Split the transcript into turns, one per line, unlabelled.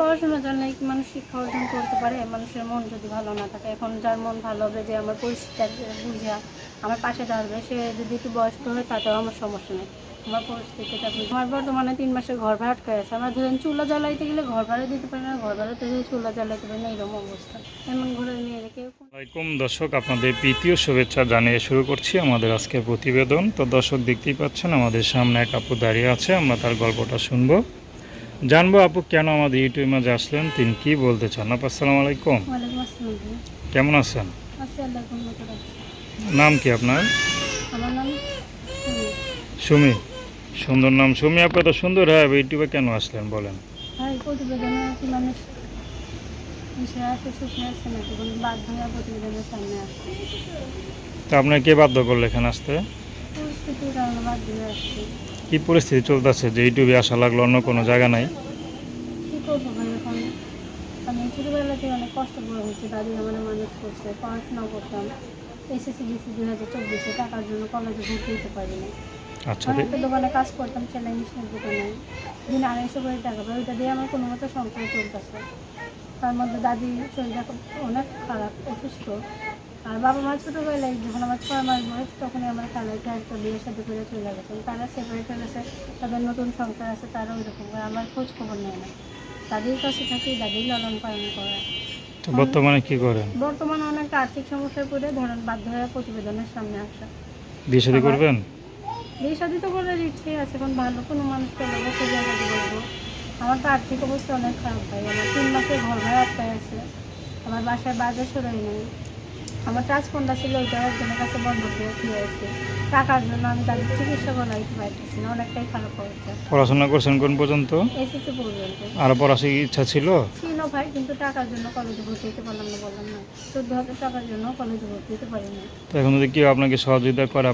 পড়াশোনা জানলে কি মানুষ শিক্ষা অর্জন করতে পারে? মানুষের মন যদি ভালো না থাকে, এখন যার মন ভালো হবে, যে আমার পরিস্থিতিটা বুঝা আমার পাশে দাঁড়াবে, সে যদি একটু বয়স্ক হয় তাতেও আমার সমস্যা নেই। আমার পরিস্থিতিটা বুঝে আমার বর্তমানে 3 মাসের ঘর ভাড়া আটকে আছে। আমরা ধরেন চুলা জ্বালাইতে গেলে ঘর ভাড়া দিতে পারি না, ঘর ভাড়াতে গেলে চুলা জ্বালাইতে পারি না, এরকম অবস্থা। এমন ঘরে নিয়ে রেখে
আসসালামাইকুম দর্শক, আপনাদের প্রীতীয় শুভেচ্ছা জানিয়ে শুরু করছি আমাদের আজকের প্রতিবেদন। তো দর্শক, দেখতেই পাচ্ছেন আমাদের সামনে এক আপু দাঁড়িয়ে আছে। আমরা তার গল্পটা শুনবো, জানবো আপু কেন আমাদের ইউটিউবের মাঝে আসলেন, তিনি কি বলতে চান। আপু আসসালামু আলাইকুম,
ওয়ালাইকুম আসসালাম।
কেমন আছেন?
আচ্ছা, আল্লাহ মতো রাখছি।
নাম কি আপনার?
আমার নাম সুমি।
সুমি, সুন্দর নাম সুমি। আপু এত সুন্দর হয় ইউটিউবে কেন আসলেন বলেন?
ভাই, প্রতিবেদনে কি মানুষ মিশে আছে, সুখে আছে নাকি কোনো বাধ্য হয়ে প্রতিবেদনের সামনে আসছে?
তা আপনার কে বাধ্য করলো এখানে আসতে?
পরিস্থিতির কারণে বাধ্য হয়ে আসছে।
কি পরিস্থিতি চলতেছে যে ইউটিউবে আসা লাগলো, অন্য কোনো জায়গা নাই?
কী করবো ভাই, এখন আমি ছোটোবেলাতে অনেক কষ্ট করে হয়েছি, দাদি আমার মানুষ করছে, পড়াশোনা করতাম। এসএসসি দিচ্ছি 2024, টাকার জন্য কলেজে ভর্তি হতে পারিনি।
আচ্ছা,
আমি একটা দোকানে কাজ করতাম, সেলাই মেশিনের দোকানে, দিন 250 করে টাকা পাই, ওইটা দিয়ে আমার কোনো মতো সংসার চলতেছে। তার মধ্যে দাদি শরীরটা অনেক খারাপ, অসুস্থ। আর বাবা মা ছোটোবেলায় যখন আমার 6 মাস বয়স, তখনই আমার খালাইকে একটা বিয়ের সাথে করে চলে গেছেন। তারা সেপারেট হয়ে গেছে, তাদের নতুন সংসার আছে, তারা ওই রকম করে আমার খোঁজ খবর নেয় না। দাদির কাছে থাকি, দাদির লালন পালন করে।
তো বর্তমানে কি করেন?
বর্তমানে অনেক আর্থিক সমস্যায় পড়ে ধরেন বাধ্য হয়ে প্রতিবেদনের সামনে আসা।
বিয়ে শাদী করবেন?
বিয়ে শাদী তো করার ইচ্ছে আছে, এখন ভালো কোনো মানুষকে বলবো, সে জায়গাতে বলবো। আমার তো আর্থিক অবস্থা অনেক খারাপ ভাই, আমার 3 মাসের ঘর ভাড়া আটকায় আছে, আমার বাসায় বাজার সরাই নেই। আমার ট্রান্সফারটা ছিল, ওইটাও একজনের কাছে বন্ধ দিয়ে আছে। টাকার জন্য আমি তাদের চিকিৎসা করাইতে পারতেছি না, অনেকটাই খারাপ অবস্থা।
পড়াশোনা করছেন কোন পর্যন্ত?
এসএসসি পর্যন্ত
আর পড়াশোনার ইচ্ছা ছিল?
ছিল ভাই, কিন্তু টাকার জন্য কলেজে ভর্তি হতে পারলাম না, বললাম না। 14,000 টাকার জন্য কলেজে ভর্তি হতে পারি না।
তো এখন যদি কেউ আপনাকে সহযোগিতা করে